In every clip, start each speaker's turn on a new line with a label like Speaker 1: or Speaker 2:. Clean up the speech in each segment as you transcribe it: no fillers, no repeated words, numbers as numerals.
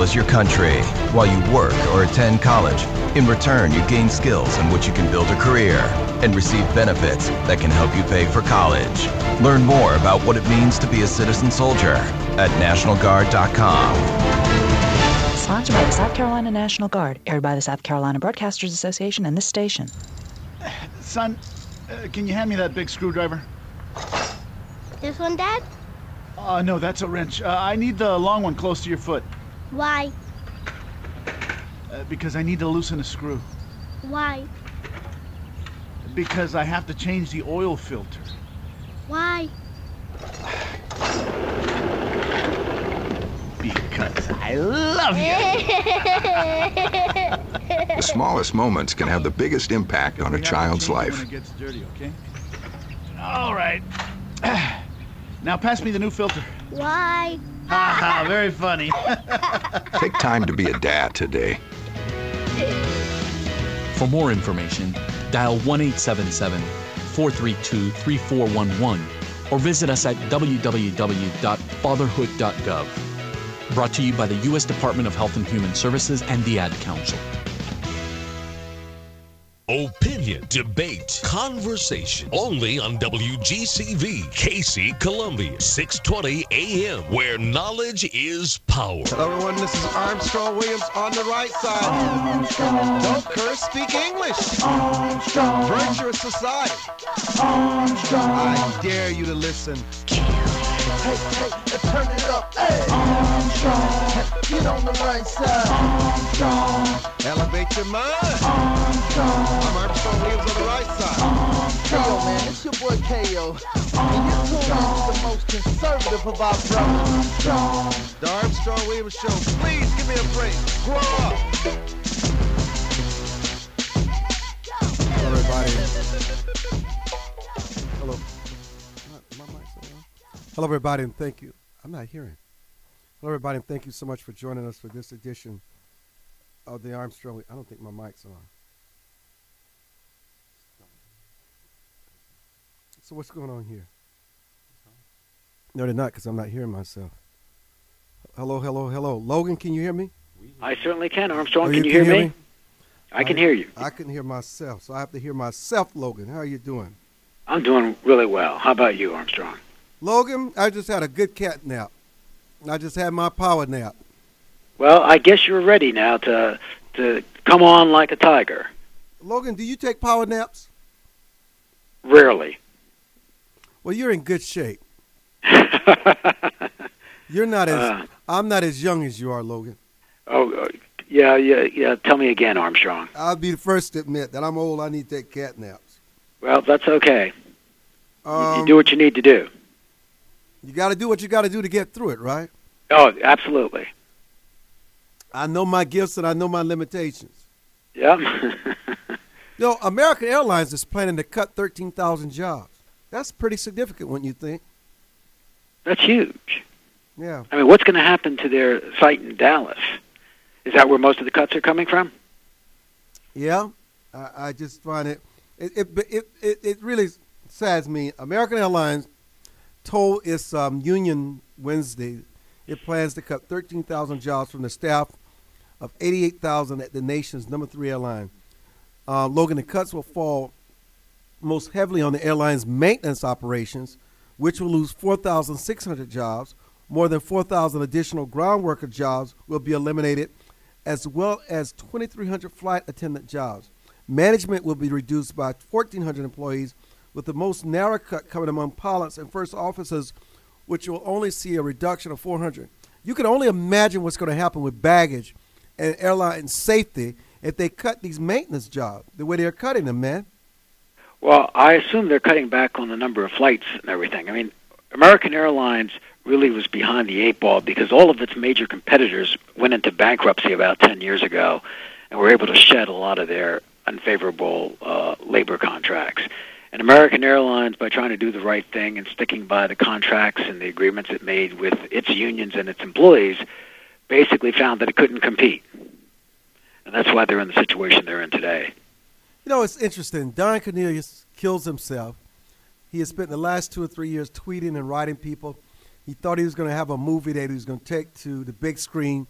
Speaker 1: as your country while you work or attend college. In return, you gain skills in which you can build a career and receive benefits that can help you pay for college. Learn more about what it means to be a citizen soldier at NationalGuard.com.
Speaker 2: Sponsored by the South Carolina National Guard, aired by the South Carolina Broadcasters Association and this station.
Speaker 3: Son, can you hand me that big screwdriver?
Speaker 4: This one, Dad?
Speaker 3: No, that's a wrench. I need the long one close to your foot.
Speaker 4: Why?
Speaker 3: Because I need to loosen a screw.
Speaker 4: Why?
Speaker 3: Because I have to change the oil filter.
Speaker 4: Why?
Speaker 3: Because I love you.
Speaker 5: The smallest moments can have the biggest impact on a child's life.
Speaker 3: When it gets dirty, okay? All right. Now pass me the new filter.
Speaker 4: Why?
Speaker 3: Ha, very funny.
Speaker 5: Take time to be a dad today.
Speaker 6: For more information, dial 1-877-432-3411 or visit us at www.fatherhood.gov. Brought to you by the U.S. Department of Health and Human Services and the Ad Council.
Speaker 7: Opinion, debate, conversation, only on WGCV, KC Columbia, 620 AM, where knowledge is power.
Speaker 8: Hello everyone, this is Armstrong Williams on the right side. Armstrong. Don't curse, speak English. Armstrong. Virtuous society. Armstrong. I dare you to listen. Hey, turn it up. Hey. Armstrong. Get on the right side. Armstrong. Elevate your mind. Armstrong. I'm Armstrong Williams on the right side. Armstrong. Yo, man, it's your boy K.O. And you're tuned in to the most conservative of our brothers. Armstrong. The Armstrong Williams Show. Please give me a break. Grow up. Hello, everybody. Hello. Hello, everybody, and thank you. I'm not hearing. Hello, everybody, and thank you so much for joining us for this edition of the Armstrong. I don't think my mic's on. So what's going on here? No, they're not, because I'm not hearing myself. Hello. Logan, can you hear me?
Speaker 9: I certainly can, Armstrong. Can you hear me? I can hear you.
Speaker 8: I can hear myself, so I have to hear myself, Logan. How are you doing?
Speaker 9: I'm doing really well. How about you, Armstrong?
Speaker 8: Logan, I just had a good cat nap. I just had my power nap.
Speaker 9: Well, I guess you're ready now to come on like a tiger.
Speaker 8: Logan, do you take power naps?
Speaker 9: Rarely.
Speaker 8: Well, you're in good shape. You're not as I'm not as young as you are, Logan.
Speaker 9: Oh, yeah. Tell me again, Armstrong.
Speaker 8: I'll be the first to admit that I'm old. I need to take cat naps.
Speaker 9: Well, that's okay. You do what you need to do.
Speaker 8: You got to do what you got to do to get through it, right?
Speaker 9: Oh, absolutely.
Speaker 8: I know my gifts and I know my limitations.
Speaker 9: Yeah.
Speaker 8: American Airlines is planning to cut 13,000 jobs. That's pretty significant, wouldn't you think?
Speaker 9: That's huge.
Speaker 8: Yeah.
Speaker 9: I mean, what's going to happen to their site in Dallas? Is that where most of the cuts are coming from?
Speaker 8: Yeah. I just find it really saddens me. American Airlines told its union Wednesday it plans to cut 13,000 jobs from the staff of 88,000 at the nation's number 3 airline. Logan, the cuts will fall most heavily on the airline's maintenance operations, which will lose 4,600 jobs. More than 4,000 additional ground worker jobs will be eliminated, as well as 2,300 flight attendant jobs. Management will be reduced by 1,400 employees, with the most narrow cut coming among pilots and first officers, which will only see a reduction of 400. You can only imagine what's going to happen with baggage and airline safety if they cut these maintenance jobs the way they're cutting them, man.
Speaker 9: Well, I assume they're cutting back on the number of flights and everything. I mean, American Airlines really was behind the 8 ball because all of its major competitors went into bankruptcy about 10 years ago and were able to shed a lot of their unfavorable labor contracts. And American Airlines, by trying to do the right thing and sticking by the contracts and the agreements it made with its unions and its employees, basically found that it couldn't compete. And that's why they're in the situation they're in today.
Speaker 8: You know, it's interesting. Don Cornelius kills himself. He has spent the last 2 or 3 years tweeting and writing people. He thought he was going to have a movie that he was going to take to the big screen.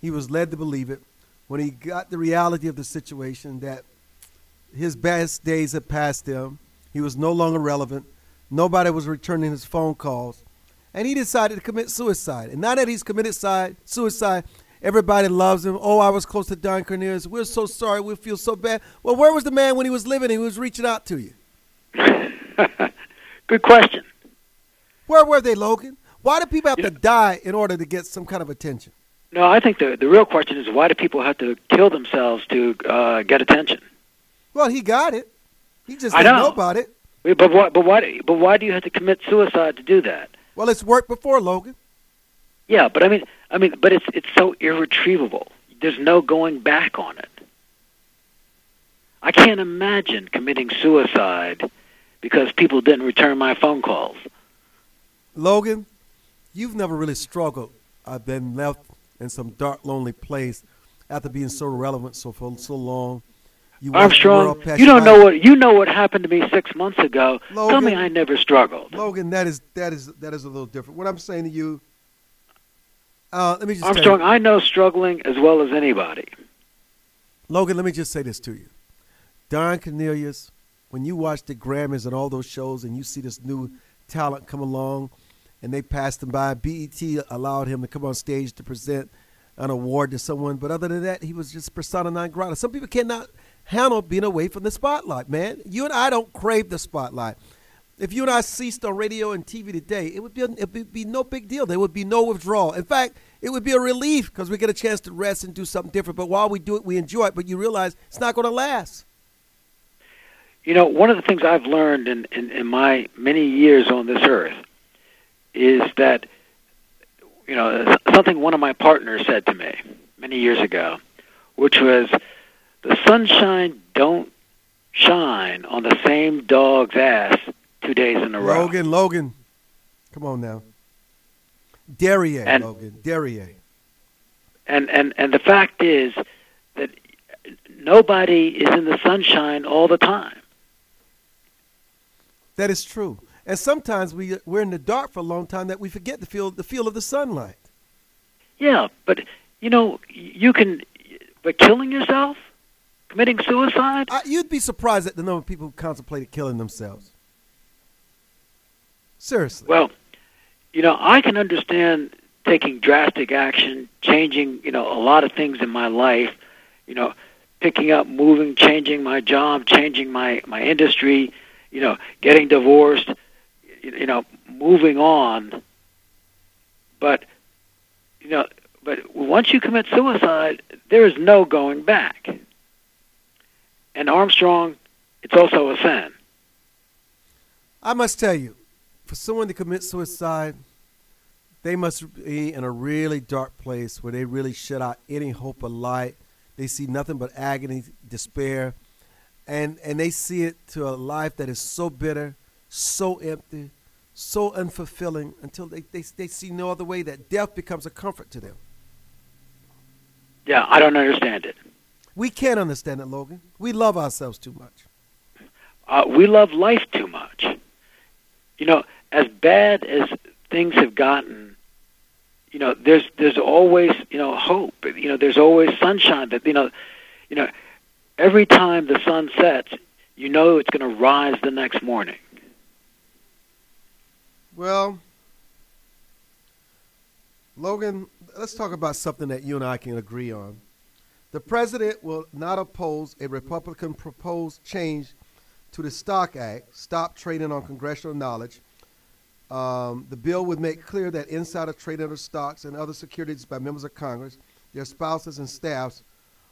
Speaker 8: he was led to believe it. When he got the reality of the situation, that his best days had passed him, he was no longer relevant, nobody was returning his phone calls, and he decided to commit suicide. And now that he's committed suicide, everybody loves him. Oh, I was close to Don Cornelius. We're so sorry. We feel so bad. Well, where was the man when he was living and he was reaching out to you?
Speaker 9: Good question.
Speaker 8: Where were they, Logan? Why do people have to die in order to get some kind of attention?
Speaker 9: No, I think the real question is, why do people have to kill themselves to get attention?
Speaker 8: Well, he got it. He just didn't know about it.
Speaker 9: But why do you have to commit suicide to do that?
Speaker 8: Well, it's worked before, Logan.
Speaker 9: Yeah, but I mean, but it's so irretrievable. There's no going back on it. I can't imagine committing suicide because people didn't return my phone calls.
Speaker 8: Logan, you've never really struggled. I've been left in some dark, lonely place after being so relevant for so long.
Speaker 9: Armstrong, you know what happened to me 6 months ago.
Speaker 8: Logan,
Speaker 9: tell me I never struggled.
Speaker 8: Logan, that is a little different. What I'm saying to you, let me just
Speaker 9: Armstrong, I know struggling as well as anybody.
Speaker 8: Logan, let me just say this to you. Don Cornelius, when you watch the Grammys and all those shows and you see this new talent come along and they passed him by, BET allowed him to come on stage to present an award to someone, but other than that, he was just persona non grata. Some people cannot handle being away from the spotlight, man. You and I don't crave the spotlight. If you and I ceased on radio and TV today, it would be no big deal. There would be no withdrawal. In fact, it would be a relief because we get a chance to rest and do something different. But while we do it, we enjoy it. But you realize it's not going to last.
Speaker 9: You know, one of the things I've learned in my many years on this earth is that, you know, something one of my partners said to me many years ago, which was, the sunshine don't shine on the same dog's ass 2 days in a row.
Speaker 8: Logan, come on now. Logan, Derriere.
Speaker 9: And the fact is that nobody is in the sunshine all the time.
Speaker 8: That is true. And sometimes we're in the dark for a long time that we forget the feel of the sunlight.
Speaker 9: Yeah, but, you know, but killing yourself? Committing suicide?
Speaker 8: You'd be surprised at the number of people who contemplated killing themselves. Seriously.
Speaker 9: Well, you know, I can understand taking drastic action, changing, you know, a lot of things in my life, you know, picking up, moving, changing my job, changing my industry, you know, getting divorced, you know, moving on. But, you know, but once you commit suicide, there is no going back. And Armstrong, it's also a sin.
Speaker 8: I must tell you, for someone to commit suicide, they must be in a really dark place where they really shut out any hope of light. They see nothing but agony, despair, and they see it to a life that is so bitter, so empty, so unfulfilling, until they see no other way, that death becomes a comfort to them.
Speaker 9: Yeah, I don't understand it.
Speaker 8: We can't understand it, Logan. We love ourselves too much.
Speaker 9: We love life too much. You know, as bad as things have gotten, you know, there's always, you know, hope. You know, there's always sunshine. That you know, every time the sun sets, you know it's going to rise the next morning.
Speaker 8: Well, Logan, let's talk about something that you and I can agree on. The president will not oppose a Republican proposed change to the Stock Act, stop trading on congressional knowledge. The bill would make clear that insider trading of stocks and other securities by members of Congress, their spouses and staffs,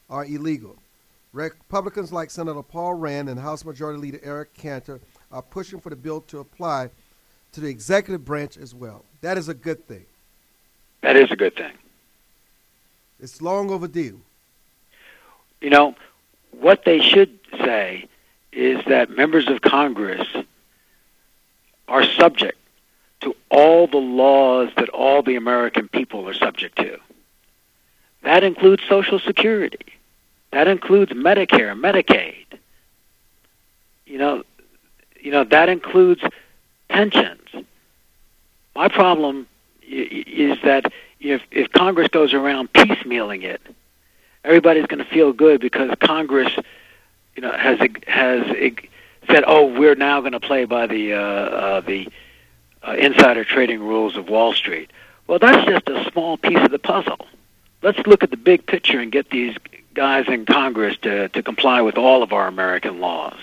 Speaker 8: are illegal. Republicans like Senator Paul Rand and House Majority Leader Eric Cantor are pushing for the bill to apply to the executive branch as well. That is a good thing.
Speaker 9: That is a good thing.
Speaker 8: It's long overdue.
Speaker 9: You know, what they should say is that members of Congress are subject to all the laws that all the American people are subject to. That includes Social Security. That includes Medicare, Medicaid. You know, that includes pensions. My problem is that if Congress goes around piecemealing it, everybody's going to feel good because Congress, has said, "Oh, we're now going to play by the insider trading rules of Wall Street." Well, that's just a small piece of the puzzle. Let's look at the big picture and get these guys in Congress to comply with all of our American laws.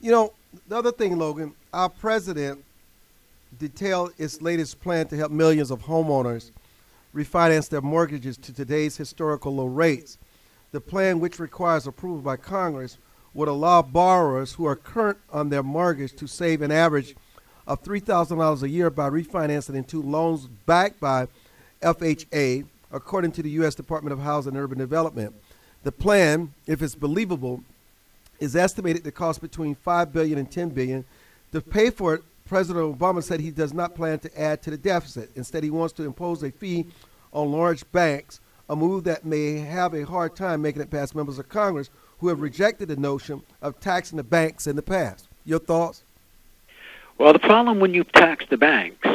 Speaker 8: The other thing, Logan, our president detailed its latest plan to help millions of homeowners refinance their mortgages to today's historical low rates. The plan, which requires approval by Congress, would allow borrowers who are current on their mortgage to save an average of $3,000 a year by refinancing into loans backed by FHA, according to the U.S. Department of Housing and Urban Development. The plan, if it's believable, is estimated to cost between $5 billion and $10 billion. To pay for it, President Obama said he does not plan to add to the deficit. Instead, he wants to impose a fee on large banks, a move that may have a hard time making it past members of Congress who have rejected the notion of taxing the banks in the past. Your thoughts?
Speaker 9: Well, the problem when you tax the banks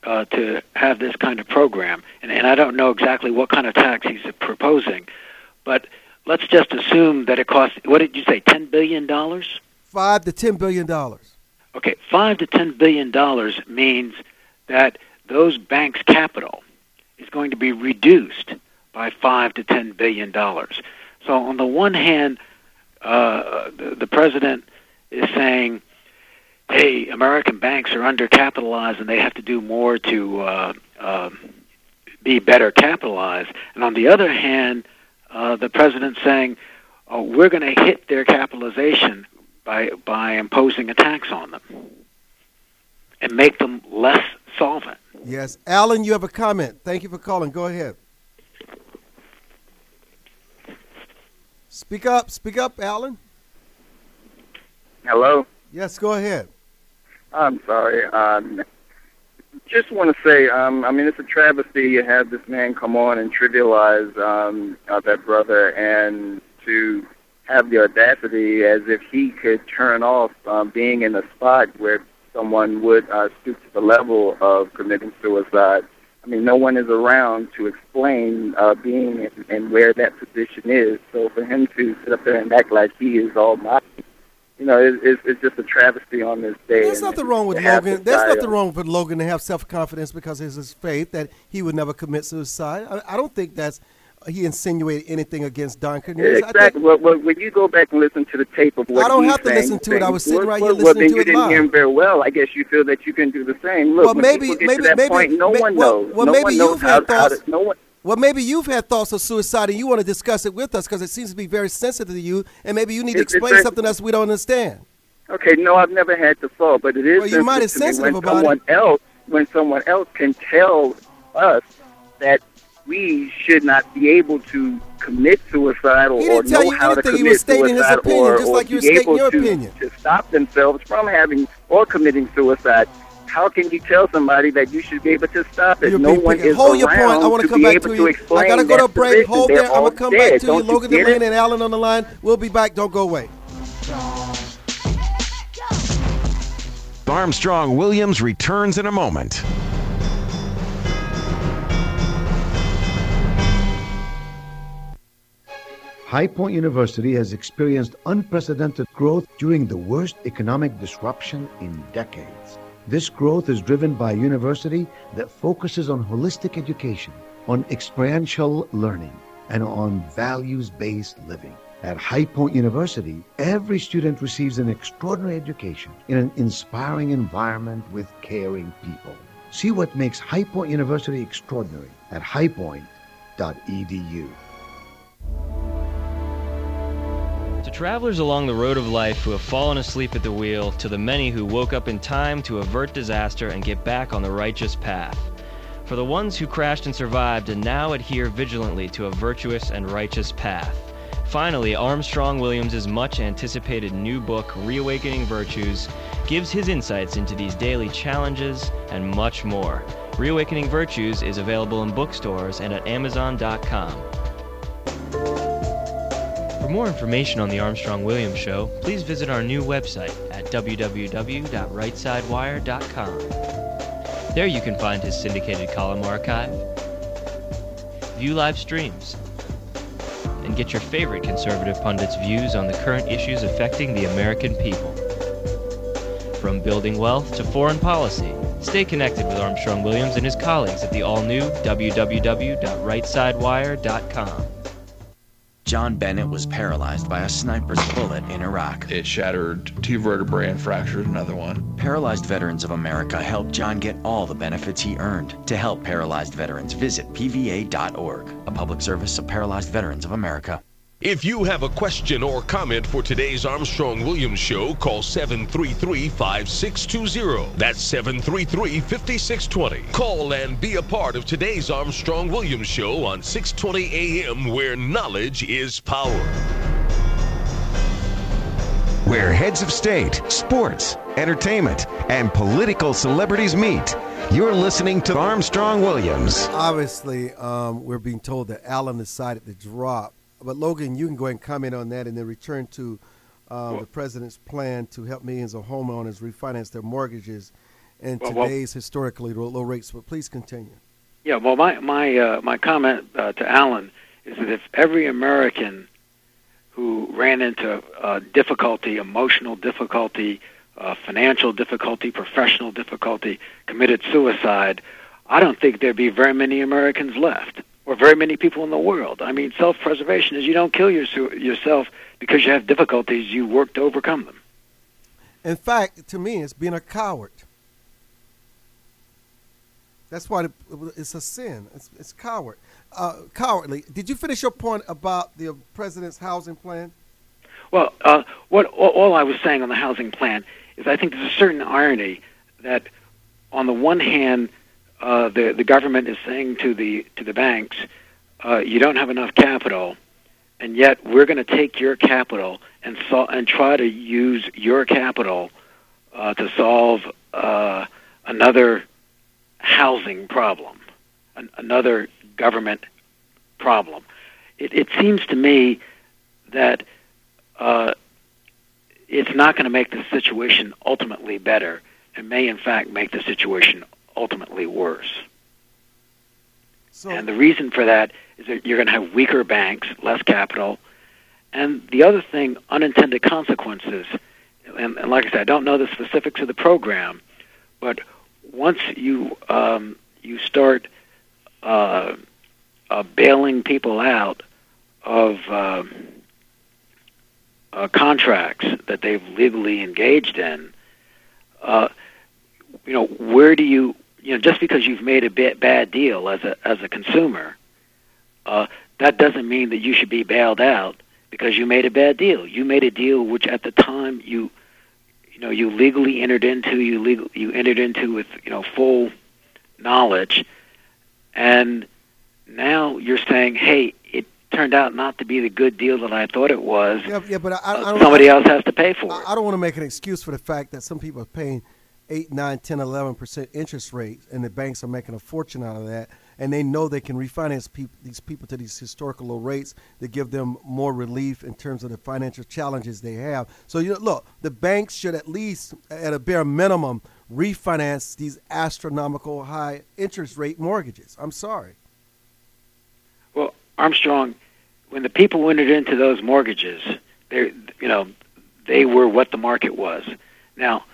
Speaker 9: to have this kind of program, and I don't know exactly what kind of tax he's proposing, but let's just assume that it costs, what did you say, $10 billion? $5
Speaker 8: to $10 billion.
Speaker 9: Okay, $5 to $10 billion means that those banks' capital is going to be reduced by $5 to $10 billion. So on the one hand, the president is saying, hey, American banks are undercapitalized and they have to do more to be better capitalized. And on the other hand, the president's saying, oh, we're going to hit their capitalization by imposing a tax on them and make them less solvent.
Speaker 8: Yes. Alan, you have a comment. Thank you for calling. Go ahead. Speak up, Alan.
Speaker 10: Hello?
Speaker 8: Yes, go ahead.
Speaker 10: I'm sorry. Just want to say, it's a travesty to have this man come on and trivialize that brother and to have the audacity as if he could turn off being in a spot where someone would stoop to the level of committing suicide. No one is around to explain being and where that position is. So for him to sit up there and act like he is almighty, it's just a travesty on this day.
Speaker 8: There's nothing wrong with Logan. There's nothing wrong with Logan to have self-confidence because of his faith that he would never commit suicide. I don't think he insinuated anything against Don Cornelius.
Speaker 10: Exactly. Well, when you go back and listen to the tape of what
Speaker 8: I don't have to listen to it. I was sitting right here listening to it live. Well, then you didn't hear him very well. I guess you feel that you can do the same. Look, when people get to that point, no one knows. Well, maybe you've had thoughts. Well, maybe you've had thoughts of suicide and you want to discuss it with us because it seems to be very sensitive to you, and maybe you need to explain something else we don't understand.
Speaker 10: Okay, no, I've never had the thought, but it is
Speaker 8: well, you might be sensitive about
Speaker 10: when someone else can tell us that we should not be able to commit suicide or know how to commit suicide or be able to stop themselves from having or committing suicide. How can you tell somebody that you should be able to stop it? No one is
Speaker 8: around your point. I want to come back to you. I got to go to a break. Hold there. I'm going to come back to you. Logan DeLane and Alan on the line. We'll be back. Don't go away.
Speaker 11: Armstrong Williams returns in a moment.
Speaker 12: High Point University has experienced unprecedented growth during the worst economic disruption in decades. This growth is driven by a university that focuses on holistic education, on experiential learning, and on values-based living. At High Point University, every student receives an extraordinary education in an inspiring environment with caring people. See what makes High Point University extraordinary at highpoint.edu.
Speaker 13: To travelers along the road of life who have fallen asleep at the wheel, to the many who woke up in time to avert disaster and get back on the righteous path. For the ones who crashed and survived and now adhere vigilantly to a virtuous and righteous path. Finally, Armstrong Williams' much-anticipated new book, Reawakening Virtues, gives his insights into these daily challenges and much more. Reawakening Virtues is available in bookstores and at Amazon.com. For more information on The Armstrong Williams Show, please visit our new website at www.rightsidewire.com. There you can find his syndicated column archive, view live streams, and get your favorite conservative pundits' views on the current issues affecting the American people. From building wealth to foreign policy, stay connected with Armstrong Williams and his colleagues at the all-new www.rightsidewire.com.
Speaker 14: John Bennett was paralyzed by a sniper's bullet in Iraq.
Speaker 15: It shattered 2 vertebrae and fractured another one.
Speaker 14: Paralyzed Veterans of America helped John get all the benefits he earned. To help paralyzed veterans, visit pva.org, a public service of Paralyzed Veterans of America.
Speaker 7: If you have a question or comment for today's Armstrong Williams Show, call 733-5620. That's 733-5620. Call and be a part of today's Armstrong Williams Show on 620 AM, where knowledge is power.
Speaker 11: Where heads of state, sports, entertainment, and political celebrities meet. You're listening to Armstrong Williams.
Speaker 8: Obviously, we're being told that Allen decided to drop. But, Logan, you can go ahead and comment on that and then return to the president's plan to help millions of homeowners refinance their mortgages in today's historically low rates. But please continue.
Speaker 9: Yeah, well, my comment to Alan is that if every American who ran into difficulty, emotional difficulty, financial difficulty, professional difficulty, committed suicide, I don't think there'd be very many Americans left. Or very many people in the world. I mean, self-preservation is you don't kill yourself because you have difficulties. You work to overcome them.
Speaker 8: In fact, to me, it's being a coward. That's why it's a sin. It's cowardly. Did you finish your point about the president's housing plan?
Speaker 9: Well, all I was saying on the housing plan is I think there's a certain irony that, on the one hand, the government is saying to the banks, you don't have enough capital, and yet we're going to take your capital and try to use your capital to solve another housing problem, another government problem. It seems to me that it's not going to make the situation ultimately better, and may in fact make the situation ultimately worse. And the reason for that is that you're going to have weaker banks, less capital, and the other thing, unintended consequences. And like I said, I don't know the specifics of the program, but once you start bailing people out of contracts that they've legally engaged in, where do you just because you've made a bad deal as a consumer, that doesn't mean that you should be bailed out because you made a bad deal. You made a deal which at the time you legally entered into. You entered into with full knowledge, and now you're saying, hey, it turned out not to be the good deal that I thought it was.
Speaker 8: Yeah, but
Speaker 9: somebody else has to pay for it.
Speaker 8: I don't want to make an excuse for the fact that some people are paying 8, 9, 10, 11% interest rates, and the banks are making a fortune out of that, and they know they can refinance these people to these historical low rates that give them more relief in terms of the financial challenges they have. So, look, the banks should at least, at a bare minimum, refinance these astronomical high interest rate mortgages. I'm sorry.
Speaker 9: Well, Armstrong, when the people entered into those mortgages, they were what the market was. Now,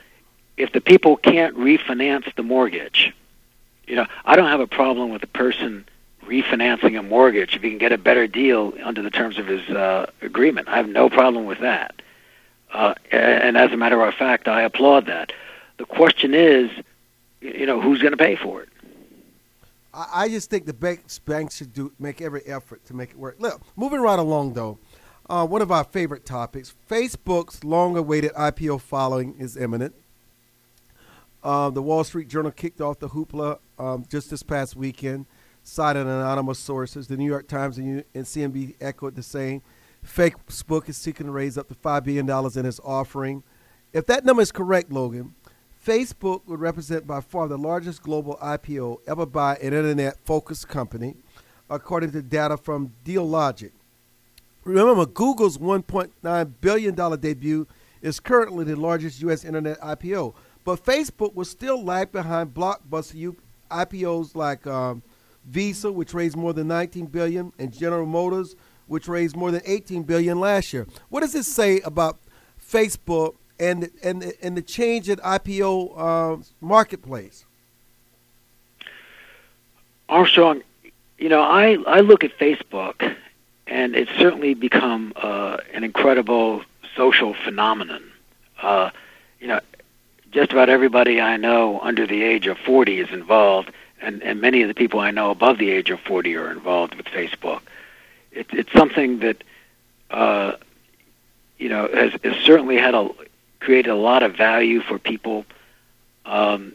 Speaker 9: if the people can't refinance the mortgage, I don't have a problem with a person refinancing a mortgage if he can get a better deal under the terms of his agreement. I have no problem with that. And as a matter of fact, I applaud that. The question is, who's going to pay for it?
Speaker 8: I just think the banks should make every effort to make it work. Look, moving right along, though, one of our favorite topics, Facebook's long-awaited IPO filing is imminent. The Wall Street Journal kicked off the hoopla just this past weekend, cited anonymous sources. The New York Times and CNBC echoed the same. Facebook is seeking to raise up to $5 billion in its offering. If that number is correct, Logan, Facebook would represent by far the largest global IPO ever by an internet-focused company, according to data from Dealogic. Remember, Google's $1.9 billion debut is currently the largest U.S. internet IPO. But Facebook will still lag behind blockbuster IPOs like Visa, which raised more than $19 billion, and General Motors, which raised more than $18 billion last year. What does this say about Facebook and the change in IPO marketplace?
Speaker 9: Armstrong, I look at Facebook, and it's certainly become an incredible social phenomenon. Just about everybody I know under the age of 40 is involved, and many of the people I know above the age of 40 are involved with Facebook. It's something that has certainly created a lot of value for people, and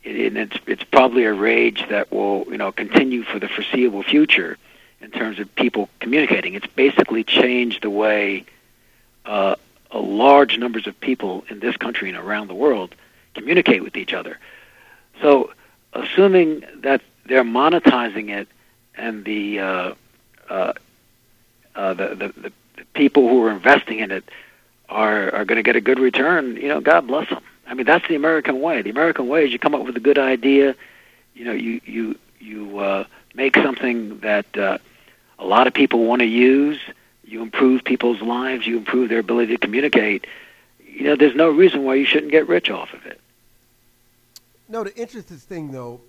Speaker 9: it's probably a rage that will continue for the foreseeable future in terms of people communicating. It's basically changed the way large numbers of people in this country and around the world communicate with each other. So, assuming that they're monetizing it, and the people who are investing in it are going to get a good return, God bless them. I mean, that's the American way. The American way is you come up with a good idea, you make something that a lot of people want to use. You improve people's lives. You improve their ability to communicate. There's no reason why you shouldn't get rich off of it.
Speaker 8: No, the interesting thing, though,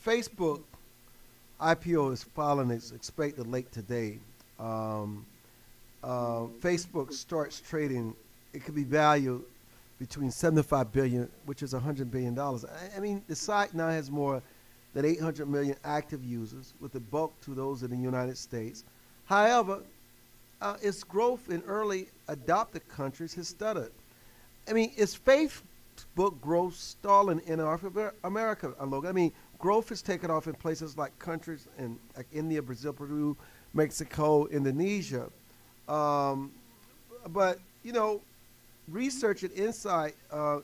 Speaker 8: Facebook IPO is filing its expected late today. Facebook starts trading. It could be valued between $75 billion, which is $100 billion. I mean, the site now has more than 800 million active users, with the bulk to those in the United States. However, its growth in early adopted countries has stuttered. I mean, is Facebook growth stalling in America, Logan? I mean, growth has taken off in places like countries like India, Brazil, Peru, Mexico, Indonesia. But, research and insight,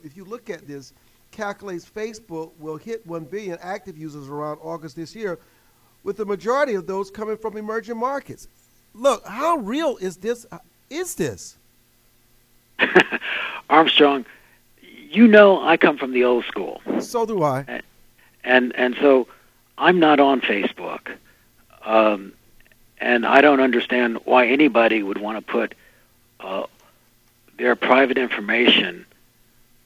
Speaker 8: if you look at this, calculates Facebook will hit 1 billion active users around August this year, with the majority of those coming from emerging markets. Look, how real is this?
Speaker 9: Armstrong, I come from the old school.
Speaker 8: So do I.
Speaker 9: And so I'm not on Facebook. And I don't understand why anybody would want to put their private information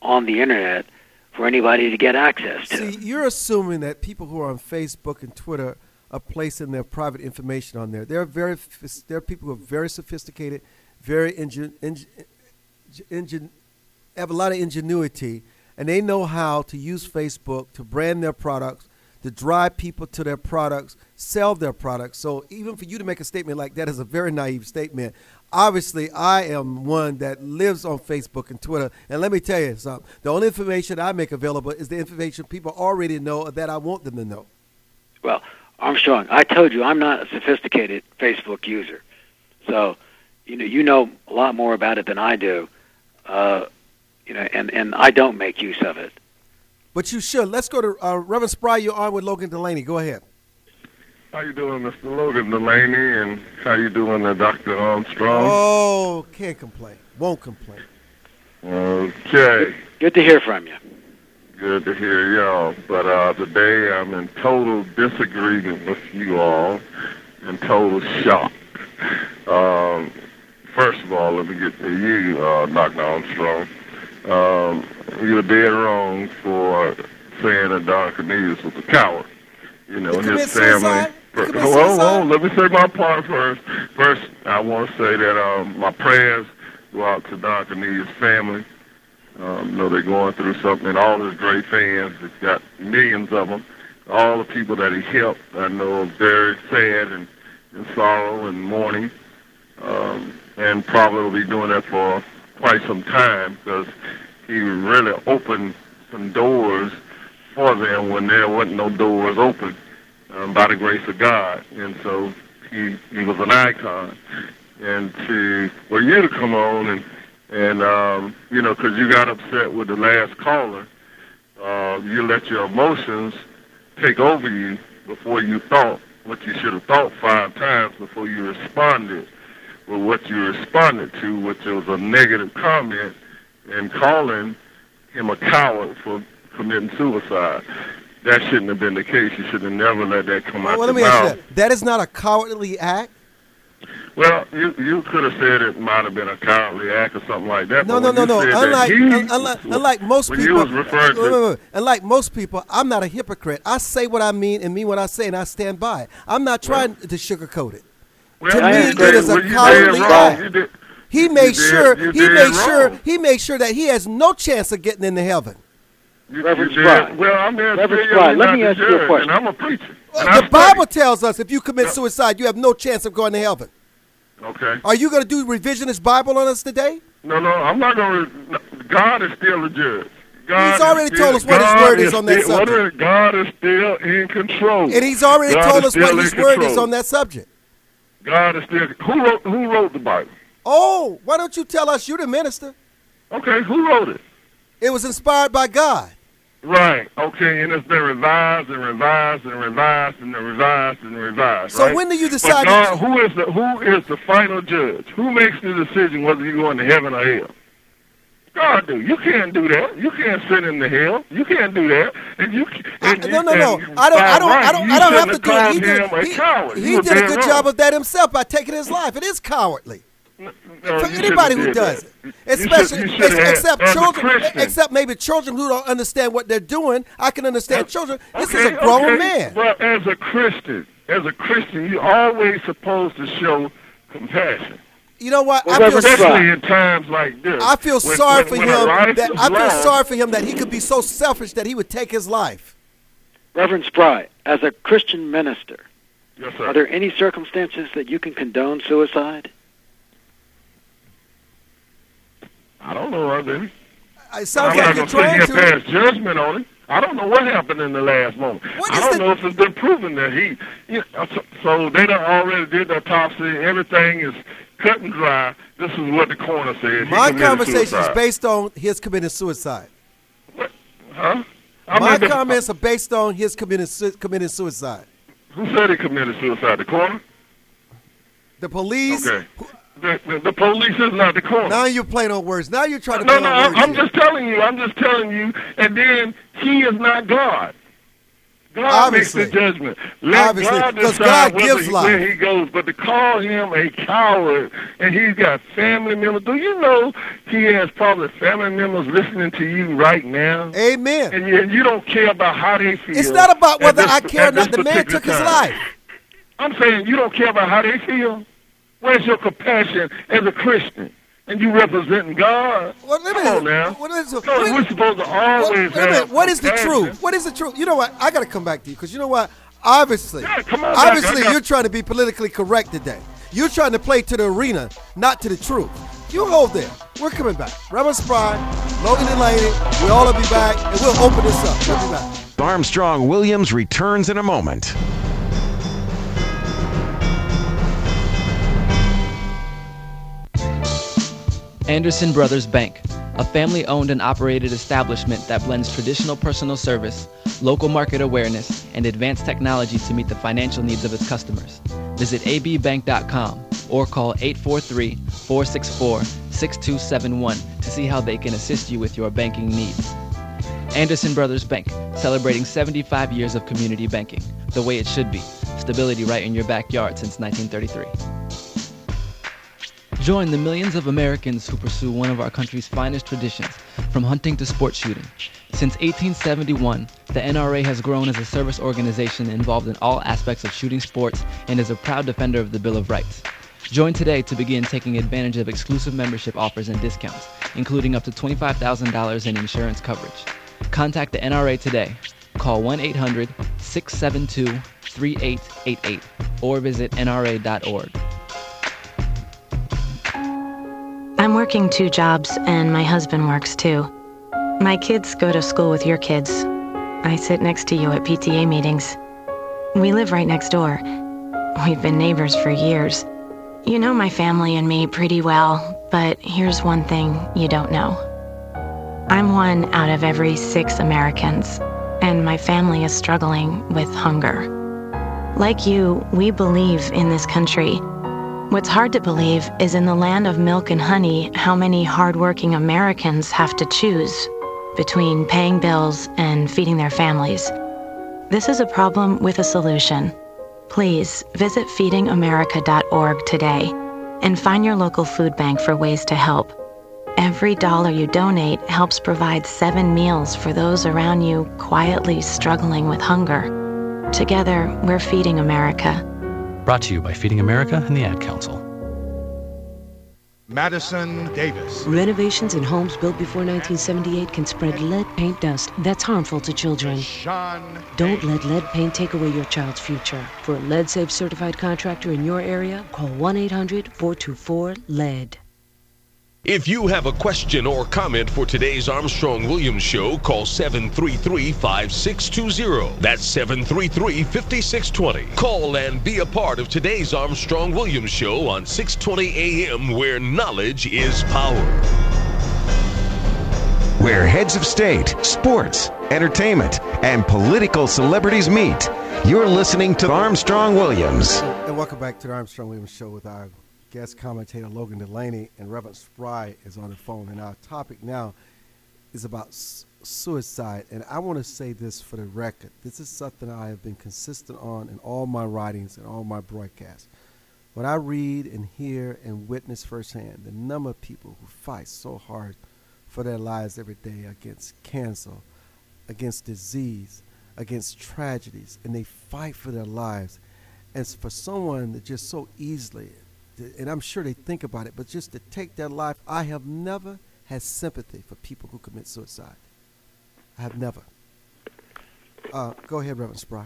Speaker 9: on the Internet for anybody to get access to.
Speaker 8: See, you're assuming that people who are on Facebook and Twitter are placing their private information on there. There are people who are very sophisticated, very have a lot of ingenuity, and they know how to use Facebook to brand their products, to drive people to their products, sell their products. So even for you to make a statement like that is a very naive statement. Obviously, I am one that lives on Facebook and Twitter, and let me tell you something. The only information I make available is the information people already know or that I want them to know.
Speaker 9: Well, Armstrong, I told you I'm not a sophisticated Facebook user. So, you know a lot more about it than I do, and I don't make use of it.
Speaker 8: But you should. Let's go to Reverend Spry. You're on with Logan Delaney. Go ahead.
Speaker 16: How you doing, Mr. Logan Delaney, and how you doing, Dr. Armstrong?
Speaker 8: Oh, can't complain. Won't complain.
Speaker 16: Okay.
Speaker 9: Good to hear from you.
Speaker 16: Good to hear y'all. But today I'm in total disagreement with you all, and total shock. First of all, let me get to you, Dr. Armstrong. You're dead wrong for saying that Don Cornelius was a coward. His family. Let me say my part first. First, I want to say that my prayers go out to Don Cornelius' family. They're going through something, and all his great fans. He's got millions of them. All the people that he helped, I know, are very sad and in sorrow and mourning, and probably will be doing that for quite some time, because he really opened some doors for them when there wasn't no doors open, by the grace of God. And so he was an icon. And for you to come on and because you got upset with the last caller, you let your emotions take over you before you thought what you should have thought 5 times before you responded with what you responded to, which was a negative comment, and calling him a coward for committing suicide. That shouldn't have been the case. You should have never let that come out
Speaker 8: Well,
Speaker 16: your
Speaker 8: let me ask you
Speaker 16: mouth.
Speaker 8: that is not a cowardly act.
Speaker 16: Well, you could have said it might have been a cowardly act or something like that.
Speaker 8: No.
Speaker 16: but when you said that
Speaker 8: Unlike most
Speaker 16: when
Speaker 8: people,
Speaker 16: you was referring to,
Speaker 8: unlike most people, I'm not a hypocrite. I say what I mean and mean what I say, and I stand by it. I'm not trying to sugarcoat it.
Speaker 16: well,
Speaker 8: To me, it is a cowardly act. He made sure that he has no chance of getting into heaven.
Speaker 9: Reverend Spry.
Speaker 16: Well, I'm here
Speaker 9: Reverend Spry, let me ask you a question.
Speaker 16: And I'm a preacher.
Speaker 8: The Bible tells us if you commit suicide, you have no chance of going to heaven.
Speaker 16: Okay.
Speaker 8: Are you going to do revisionist Bible on us today?
Speaker 16: No, I'm not going to. God is still the judge.
Speaker 8: He's already told us what his word is on that subject.
Speaker 16: God is still in control.
Speaker 8: And he's already told us what his word is on that subject.
Speaker 16: God is still. Who wrote the Bible?
Speaker 8: Oh, why don't you tell us? You're the minister.
Speaker 16: Okay, who wrote it?
Speaker 8: It was inspired by God.
Speaker 16: Right. Okay, and it's been revised and revised and revised and revised and revised.
Speaker 8: So
Speaker 16: right?
Speaker 8: when do you decide?
Speaker 16: But God, who is the final judge? Who makes the decision whether you go into heaven or hell? God do. You can't do that. You can't sit in the hell. You can't do that. And you.
Speaker 8: No. I don't have to do it. He did a good job of that himself by taking his life. It is cowardly. For anybody who does it, especially except maybe children who don't understand what they're doing. I can understand children. This is a grown man.
Speaker 16: But as a Christian, you're always supposed to show compassion.
Speaker 8: You know what?
Speaker 16: Especially in times like this.
Speaker 8: I feel sorry for him. I feel sorry for him that he could be so selfish that he would take his life.
Speaker 9: Reverend Spry, as a Christian minister,
Speaker 16: yes, sir.
Speaker 9: Are there any circumstances that you can condone suicide?
Speaker 16: I don't know of any.
Speaker 8: It sounds like you're trying to
Speaker 16: pass judgment on him. I don't know what happened in the last moment. I don't know if it's been proven that he. So they done already did the autopsy. Everything is cut and dry. This is what the coroner said.
Speaker 8: My conversation is based on his committing suicide.
Speaker 16: What? Huh?
Speaker 8: My comments are based on his committing suicide.
Speaker 16: Who said he committed suicide? The coroner?
Speaker 8: The police.
Speaker 16: Okay. The police is not the coroner.
Speaker 8: Now you're playing on words. Now you're trying to play on words.
Speaker 16: I'm just telling you. And then he is not God. God makes the judgment. Let God decide where he goes. But to call him a coward, and he's got family members. Do you know he has probably family members listening to you right now?
Speaker 8: Amen.
Speaker 16: And you don't care about how they feel.
Speaker 8: It's not about whether I care or not. The man took his life.
Speaker 16: I'm saying you don't care about how they feel. Where's your compassion as a Christian? And you representing God?
Speaker 8: Well,
Speaker 16: Come on now. We're supposed to always have
Speaker 8: what is the truth? What is the truth? You know what? I got to come back to you because you know what? Obviously, you're trying to be politically correct today. You're trying to play to the arena, not to the truth. You hold there. We're coming back. Reverend Spry, Logan and Laney, we all will be back, and we'll open this up. We'll be back.
Speaker 11: Armstrong Williams returns in a moment.
Speaker 17: Anderson Brothers Bank, a family-owned and operated establishment that blends traditional personal service, local market awareness, and advanced technology to meet the financial needs of its customers. Visit abbank.com or call 843-464-6271 to see how they can assist you with your banking needs. Anderson Brothers Bank, celebrating 75 years of community banking, the way it should be. Stability right in your backyard since 1933. Join the millions of Americans who pursue one of our country's finest traditions, from hunting to sport shooting. Since 1871, the NRA has grown as a service organization involved in all aspects of shooting sports and is a proud defender of the Bill of Rights. Join today to begin taking advantage of exclusive membership offers and discounts, including up to $25,000 in insurance coverage. Contact the NRA today. Call 1-800-672-3888 or visit nra.org.
Speaker 18: I'm working 2 jobs, and my husband works too. My kids go to school with your kids. I sit next to you at PTA meetings. We live right next door. We've been neighbors for years. You know my family and me pretty well, but here's one thing you don't know. I'm 1 out of every 6 Americans, and my family is struggling with hunger. Like you, we believe in this country. What's hard to believe is in the land of milk and honey, how many hardworking Americans have to choose between paying bills and feeding their families. This is a problem with a solution. Please visit feedingamerica.org today and find your local food bank for ways to help. Every dollar you donate helps provide 7 meals for those around you quietly struggling with hunger. Together, we're Feeding America.
Speaker 6: Brought to you by Feeding America and the Ad Council.
Speaker 19: Madison Davis.
Speaker 20: Renovations in homes built before 1978 can spread lead paint dust that's harmful to children. Don't let lead paint take away your child's future. For a lead-safe certified contractor in your area, call 1-800-424-LEAD.
Speaker 7: If you have a question or comment for today's Armstrong Williams Show, call 733-5620. That's 733-5620. Call and be a part of today's Armstrong Williams Show on 620 AM, where knowledge is power.
Speaker 11: Where heads of state, sports, entertainment, and political celebrities meet. You're listening to Armstrong Williams.
Speaker 8: And welcome back to the Armstrong Williams Show with our guest commentator Logan Delaney, and Reverend Spry is on the phone. And our topic now is about suicide. And I want to say this for the record. This is something I have been consistent on in all my writings and all my broadcasts. When I read and hear and witness firsthand the number of people who fight so hard for their lives every day against cancer, against disease, against tragedies, and they fight for their lives. And for someone that just so easily, and I'm sure they think about it, but just to take their life, I have never had sympathy for people who commit suicide. I have never. Go ahead, Reverend Spry.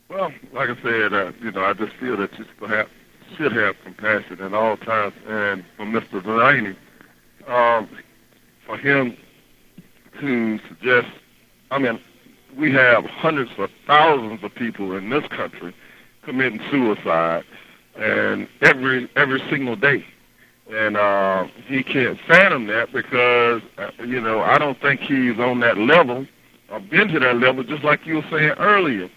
Speaker 16: Well, like I said, I just feel that you perhaps should have compassion at all times. And for Mr. Delaney, for him to suggest, we have hundreds of thousands of people in this country committing suicide, and every single day. And he can't fathom that because, I don't think he's on that level or been to that level, just like you were saying earlier,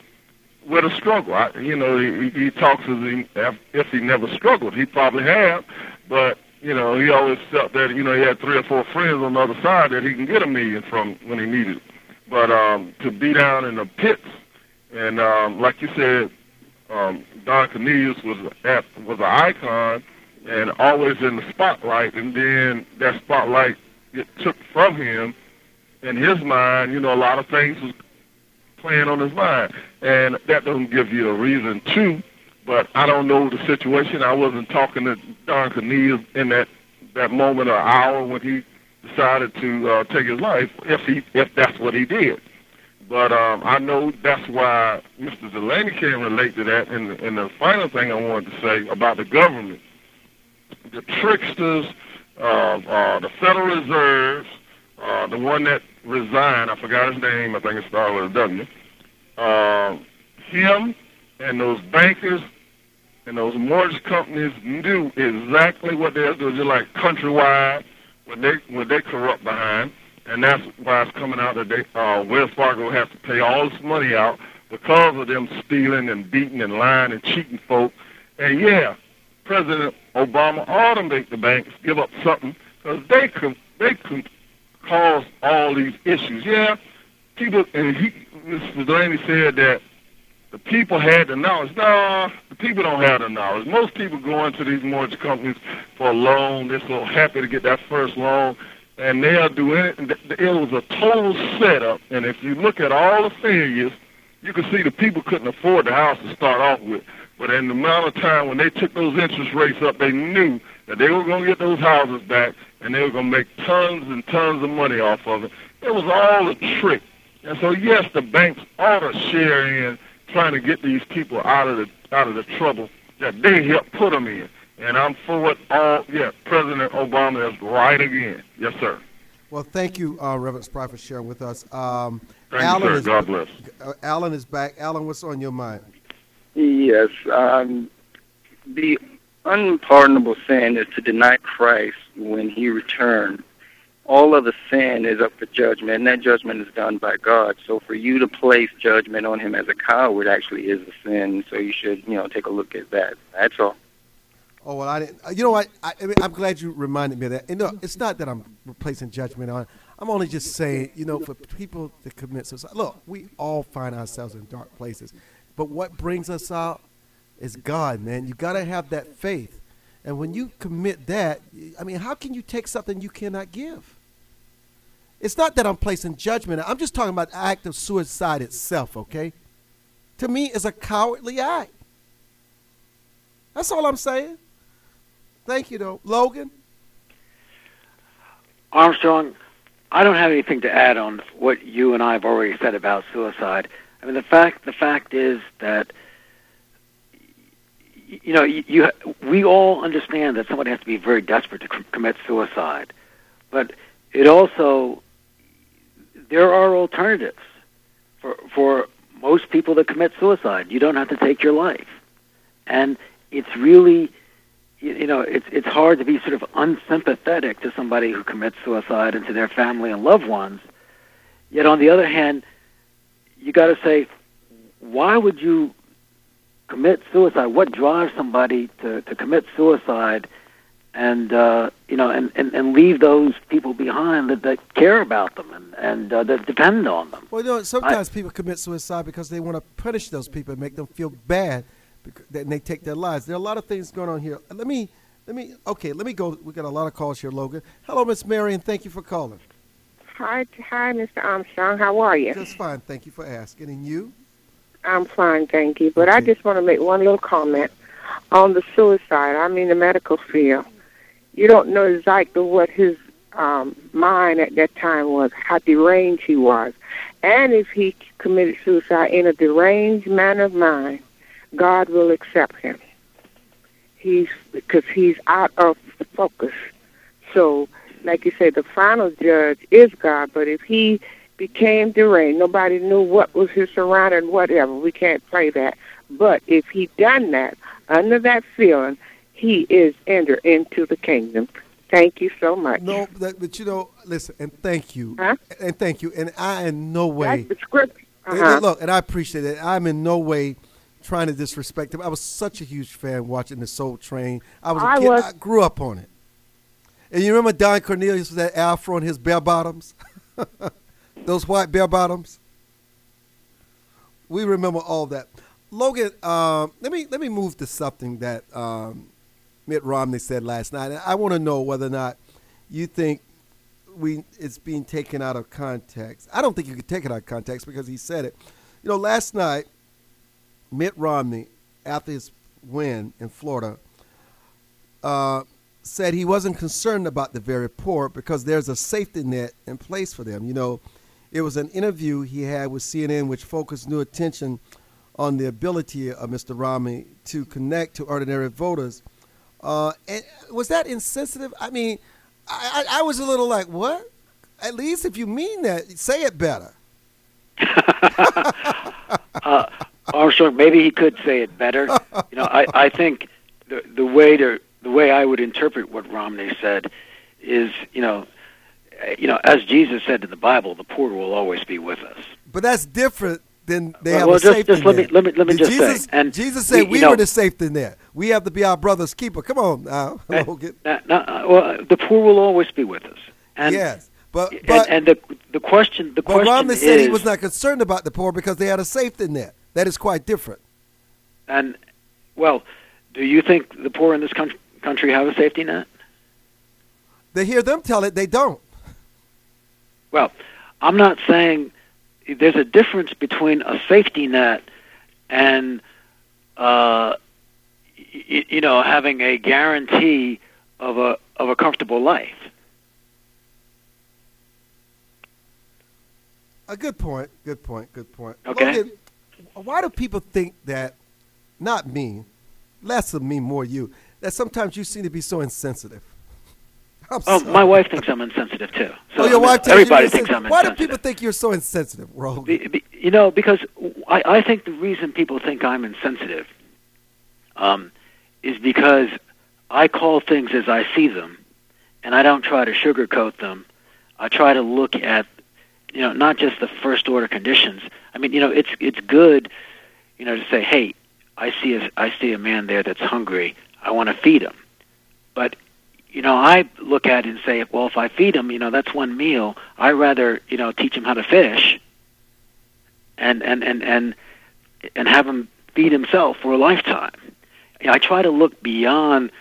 Speaker 16: with a struggle. He talks as if he never struggled. He probably have, but, he always felt that, he had 3 or 4 friends on the other side that he can get $1 million from when he needed it. But to be down in the pits, and like you said, Don Cornelius was an icon and always in the spotlight, and then that spotlight get took from him. In his mind, a lot of things was playing on his mind, and that doesn't give you a reason to. But I don't know the situation. I wasn't talking to Don Cornelius in that moment or hour when he decided to take his life, if that's what he did. But I know that's why Mr. Delaney can relate to that. And the final thing I wanted to say about the government, the tricksters, the Federal Reserve, the one that resigned, I forgot his name, I think it started with a W, him and those bankers and those mortgage companies knew exactly what they were doing, just like Countrywide, when they corrupt behind. And that's why it's coming out that Wells Fargo has to pay all this money out because of them stealing and beating and lying and cheating folk. And yeah, President Obama ought to make the banks give up something because they can cause all these issues. Yeah, people, and Mr. Delaney said that the people had the knowledge. No, the people don't have the knowledge. Most people go into these mortgage companies for a loan. They're so happy to get that first loan. And they'll do it. It was a total setup. And if you look at all the failures, you can see the people couldn't afford the house to start off with. But in the amount of time when they took those interest rates up, they knew that they were going to get those houses back, and they were going to make tons and tons of money off of it. It was all a trick. And so, yes, the banks ought to share in trying to get these people out of the trouble that they helped put them in. And I'm for it all. Yeah, President Obama is right again. Yes, sir.
Speaker 8: Well, thank you, Reverend Spry, for sharing with us.
Speaker 16: Thank you, sir. God bless.
Speaker 8: Alan is back. Alan, what's on your mind?
Speaker 10: Yes. The unpardonable sin is to deny Christ when he returned. All of the sin is up for judgment, and that judgment is done by God. So for you to place judgment on him as a coward actually is a sin. So you should, take a look at that. That's all.
Speaker 8: Oh, well, I didn't. You know what? I'm glad you reminded me of that. And no, it's not that I'm placing judgment on. I'm only just saying, for people that commit suicide, look, we all find ourselves in dark places. But what brings us out is God, man. You got to have that faith. And when you commit that, how can you take something you cannot give? It's not that I'm placing judgment. I'm just talking about the act of suicide itself, okay? To me, it's a cowardly act. That's all I'm saying. Thank you, though. Logan?
Speaker 9: Armstrong, I don't have anything to add on what you and I have already said about suicide. The fact is that we all understand that somebody has to be very desperate to commit suicide, but it also there are alternatives for most people that commit suicide. You don't have to take your life, and it's really it's hard to be sort of unsympathetic to somebody who commits suicide and to their family and loved ones. Yet on the other hand, you got to say, why would you commit suicide? What drives somebody to commit suicide, and and leave those people behind that care about them and that depend on them?
Speaker 8: Well, sometimes people commit suicide because they want to punish those people and make them feel bad, and they take their lives. There are a lot of things going on here. Let me go. We got a lot of calls here, Logan. Hello, Miss Marion. Thank you for calling.
Speaker 19: Hi, Mr. Armstrong. How are you?
Speaker 8: Just fine. Thank you for asking. And you?
Speaker 19: I'm fine, thank you. But okay. I just want to make one little comment on the suicide. I'm in the medical field. You don't know exactly what his mind at that time was, how deranged he was. And if he committed suicide in a deranged manner of mind, God will accept him. Because he's out of the focus. So, like you said, the final judge is God, but if he became deranged, nobody knew what was his surrounding, whatever, we can't play that. But if he done that, under that feeling, he is entered into the kingdom. Thank you so much.
Speaker 8: No, but listen, and thank you. Huh? And thank you. And I in no way.
Speaker 19: That's the script.
Speaker 8: Look, and I appreciate it. I'm in no way trying to disrespect him. I was such a huge fan watching the Soul Train. I grew up on it. And you remember Don Cornelius with that afro and his bare bottoms? Those white bare bottoms? We remember all that. Logan, let me move to something that Mitt Romney said last night. And I want to know whether or not you think it's being taken out of context. I don't think you could take it out of context because he said it. Last night, Mitt Romney, after his win in Florida, said he wasn't concerned about the very poor because there's a safety net in place for them. It was an interview he had with CNN which focused new attention on the ability of Mr. Romney to connect to ordinary voters. And was that insensitive? I was a little like, what? At least if you mean that, say it better.
Speaker 9: Armstrong, maybe he could say it better. I think the way I would interpret what Romney said is, as Jesus said in the Bible, the poor will always be with us.
Speaker 8: But that's different than they have a safety net.
Speaker 9: Let me just say. And
Speaker 8: Jesus said we were the safety net. We have to be our brother's keeper. Come on now, Logan.
Speaker 9: Well, the poor will always be with us. And,
Speaker 8: yes, but
Speaker 9: the question.
Speaker 8: But Romney said he was not concerned about the poor because they had a safety net. That is quite different.
Speaker 9: And do you think the poor in this country have a safety net?
Speaker 8: They hear them tell it they don't.
Speaker 9: Well, I'm not saying there's a difference between a safety net and having a guarantee of a comfortable life.
Speaker 8: A good point. Okay.
Speaker 9: Logan,
Speaker 8: why do people think that, not me, less of me, more you, that sometimes you seem to be so insensitive?
Speaker 9: My wife thinks I'm insensitive too. So
Speaker 8: your wife
Speaker 9: everybody thinks I'm insensitive.
Speaker 8: Why do people think you're so insensitive, Rogan?
Speaker 9: Because I think the reason people think I'm insensitive is because I call things as I see them, and I don't try to sugarcoat them. I try to look at, not just the first order conditions. It's good, to say, hey, I see a man there that's hungry. I want to feed him. But I look at it and say, well, if I feed him, that's one meal. I'd rather, teach him how to fish and have him feed himself for a lifetime. I try to look beyond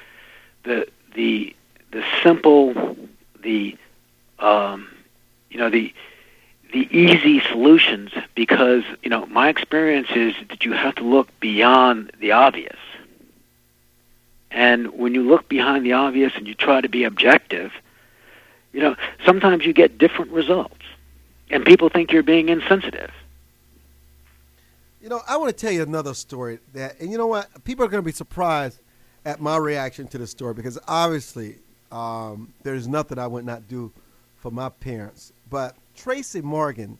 Speaker 9: the simple, the easy solutions, because my experience is that you have to look beyond the obvious. And when you look behind the obvious and you try to be objective, sometimes you get different results, and people think you're being insensitive.
Speaker 8: I want to tell you another story and you know what? People are going to be surprised at my reaction to the story, because obviously there's nothing I would not do for my parents. But Tracy Morgan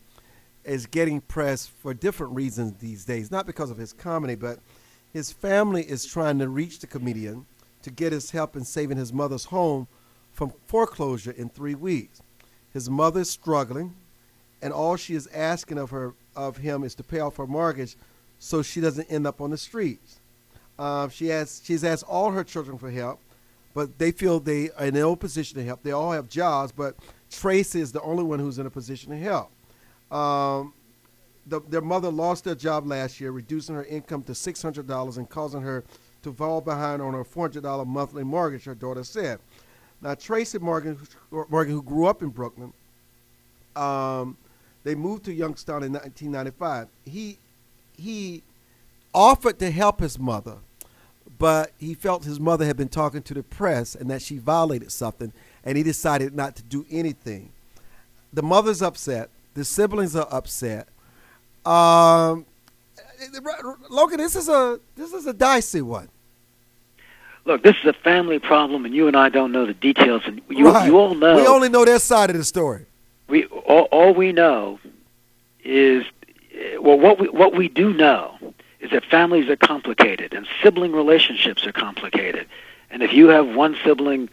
Speaker 8: is getting pressed for different reasons these days, not because of his comedy, but his family is trying to reach the comedian to get his help in saving his mother's home from foreclosure in 3 weeks. His mother is struggling, and all she is asking of him is to pay off her mortgage so she doesn't end up on the streets. She's asked all her children for help, but they feel they are in no position to help. They all have jobs, but Tracy is the only one who's in a position to help. Their mother lost their job last year, reducing her income to $600 and causing her to fall behind on her $400 monthly mortgage, her daughter said. Now, Tracy Morgan, who grew up in Brooklyn, they moved to Youngstown in 1995. He offered to help his mother, but he felt his mother had been talking to the press and that she violated something, and he decided not to do anything. The mother's upset. The siblings are upset. Logan, this is a dicey one.
Speaker 9: Look, this is a family problem, and you and I don't know the details, and you all know.
Speaker 8: We only know their side of the story.
Speaker 9: All we know is, what we do know is that families are complicated and sibling relationships are complicated. And if you have one sibling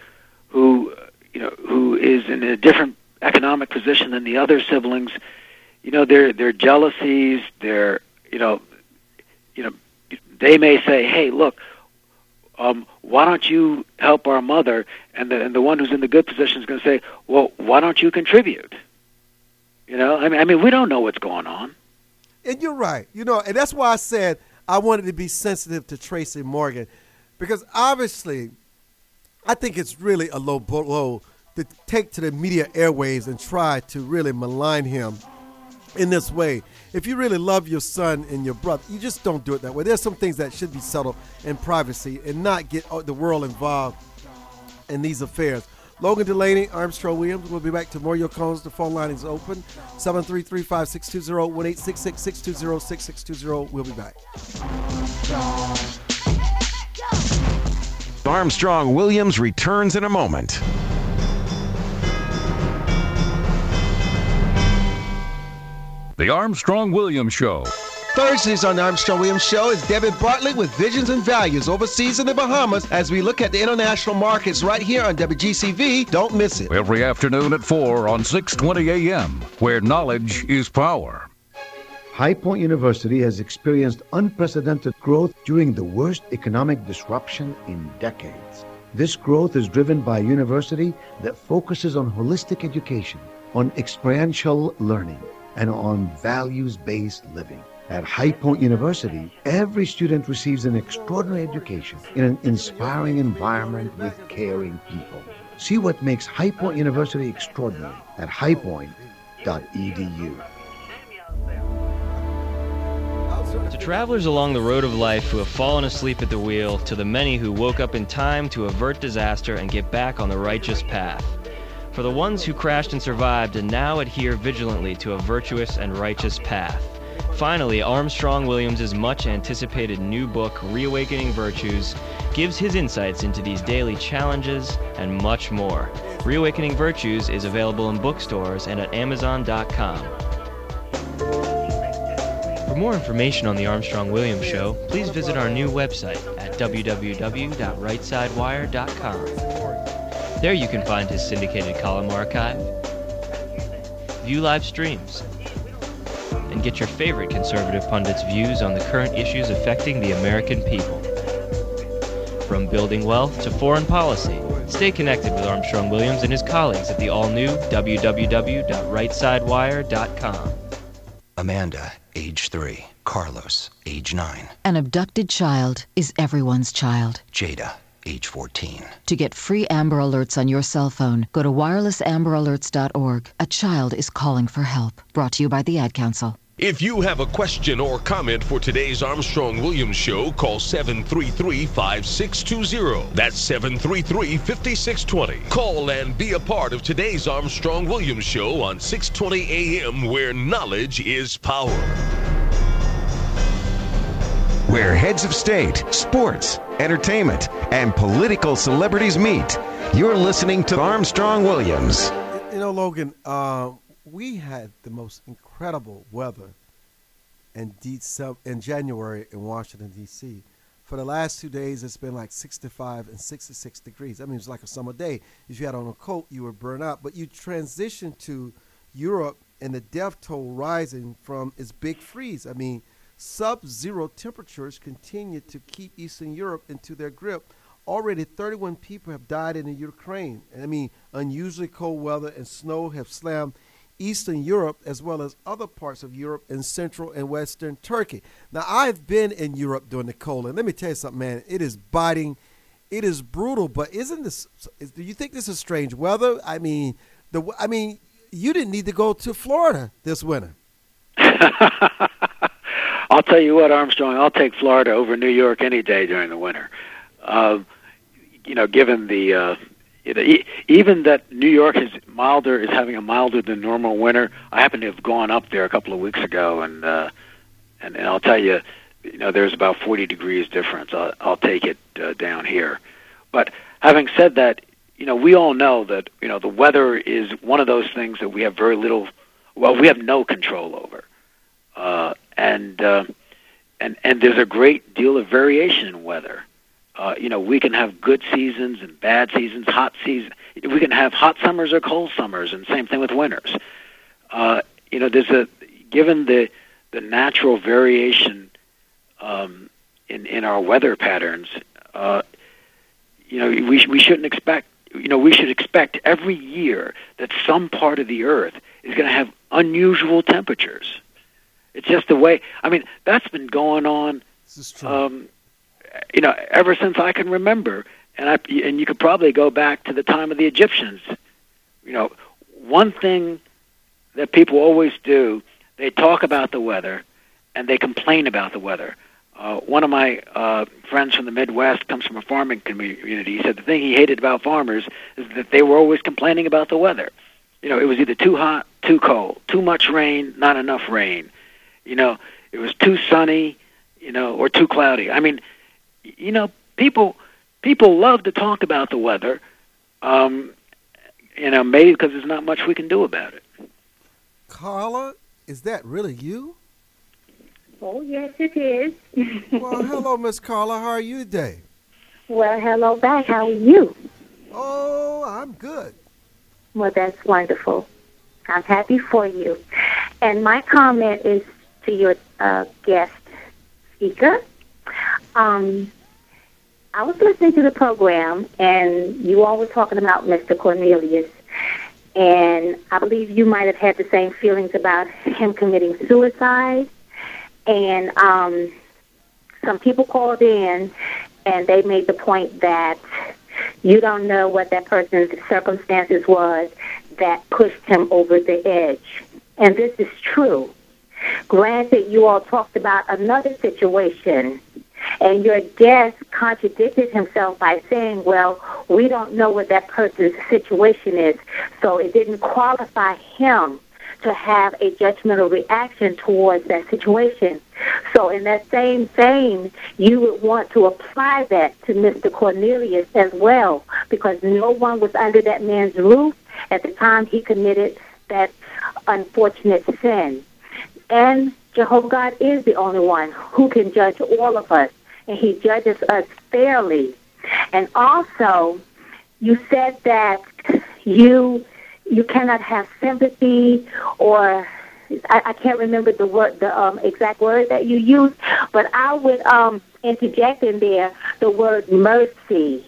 Speaker 9: who is in a different economic position than the other siblings, their jealousies, they may say, hey, look, why don't you help our mother? And the one who's in the good position is going to say, well, why don't you contribute? I mean, we don't know what's going on.
Speaker 8: And you're right. And that's why I said I wanted to be sensitive to Tracy Morgan, because obviously I think it's really a low blow to take to the media airwaves and try to really malign him in this way. If you really love your son and your brother, you just don't do it that way. There's some things that should be settled in privacy and not get the world involved in these affairs. Logan Delaney, Armstrong Williams. We'll be back to more of your calls. The phone line is open. 733-5620, 1-866-620-6620. We'll be back.
Speaker 11: Armstrong Williams returns in a moment.
Speaker 21: The Armstrong Williams Show.
Speaker 22: Thursdays on the Armstrong Williams Show is David Bartlett with Visions and Values overseas in the Bahamas as we look at the international markets right here on WGCV. Don't miss it.
Speaker 21: Every afternoon at 4 on 620 AM, where knowledge is power.
Speaker 12: High Point University has experienced unprecedented growth during the worst economic disruption in decades. This growth is driven by a university that focuses on holistic education, on experiential learning, and on values-based living. At High Point University, every student receives an extraordinary education in an inspiring environment with caring people. See what makes High Point University extraordinary at highpoint.edu.
Speaker 13: To travelers along the road of life who have fallen asleep at the wheel, to the many who woke up in time to avert disaster and get back on the righteous path. For the ones who crashed and survived and now adhere vigilantly to a virtuous and righteous path. Finally, Armstrong Williams' much-anticipated new book, Reawakening Virtues, gives his insights into these daily challenges and much more. Reawakening Virtues is available in bookstores and at Amazon.com. For more information on The Armstrong Williams Show, please visit our new website at www.rightsidewire.com. There you can find his syndicated column archive, view live streams, and get your favorite conservative pundits' views on the current issues affecting the American people. From building wealth to foreign policy, stay connected with Armstrong Williams and his colleagues at the all-new www.rightsidewire.com.
Speaker 1: Amanda, age 3. Carlos, age 9.
Speaker 2: An abducted child is everyone's child.
Speaker 1: Jada, age 14.
Speaker 2: To get free Amber Alerts on your cell phone, go to wirelessamberalerts.org. A child is calling for help. Brought to you by the Ad Council.
Speaker 7: If you have a question or comment for today's Armstrong Williams Show, call 733-5620. That's 733-5620. Call and be a part of today's Armstrong Williams Show on 620 AM, where knowledge is power.
Speaker 11: Where heads of state, sports, entertainment, and political celebrities meet. You're listening to Armstrong Williams.
Speaker 8: You know, Logan, we had the most incredible weather in January in Washington, D.C. For the last 2 days, it's been like 65 and 66 degrees. I mean, it's like a summer day. If you had on a coat, you would burn out. But you transition to Europe and the death toll rising from its big freeze. I mean, sub-zero temperatures continue to keep Eastern Europe into their grip. Already 31 people have died in the Ukraine. I mean, unusually cold weather and snow have slammed Eastern Europe as well as other parts of Europe and Central and Western Turkey. Now, I've been in Europe during the cold, and let me tell you something, man. It is biting. It is brutal, but do you think this is strange weather? I mean, you didn't need to go to Florida this winter.
Speaker 9: I'll tell you what, Armstrong, I'll take Florida over New York any day during the winter. Given the even that New York is having a milder than normal winter. I happen to have gone up there a couple of weeks ago, and I'll tell you, there's about 40 degrees difference. I'll take it down here. But having said that, we all know that the weather is one of those things that we have we have no control over, and there's a great deal of variation in weather. We can have good seasons and bad seasons, hot seasons. We can have hot summers or cold summers, and same thing with winters. Given the natural variation in our weather patterns, we shouldn't expect. We should expect every year that some part of the Earth is going to have unusual temperatures. It's just the way. I mean, that's been going on.
Speaker 8: This is true.
Speaker 9: Ever since I can remember, and you could probably go back to the time of the Egyptians. One thing that people always do, they talk about the weather, and they complain about the weather. One of my friends from the Midwest comes from a farming community. He said the thing he hated about farmers is that they were always complaining about the weather. It was either too hot, too cold, too much rain, not enough rain. It was too sunny, or too cloudy. I mean, people love to talk about the weather, maybe because there's not much we can do about it.
Speaker 8: Carla, is that really you?
Speaker 23: Oh, yes, it is.
Speaker 8: Well, hello, Miss Carla. How are you today?
Speaker 23: Well, hello back. How are you?
Speaker 8: Oh, I'm good.
Speaker 23: Well, that's wonderful. I'm happy for you. And my comment is to your guest speaker. I was listening to the program, and you all were talking about Mr. Cornelius, and I believe you might have had the same feelings about him committing suicide. And some people called in, and they made the point that you don't know what that person's circumstances was that pushed him over the edge. And this is true. Granted, you all talked about another situation, and your guest contradicted himself by saying, well, we don't know what that person's situation is, so it didn't qualify him to have a judgmental reaction towards that situation. So in that same vein, you would want to apply that to Mr. Cornelius as well, because no one was under that man's roof at the time he committed that unfortunate sin. And Jehovah God is the only one who can judge all of us, and he judges us fairly. And also, you said that you cannot have sympathy or I can't remember the word, the exact word that you used, but I would interject in there the word mercy.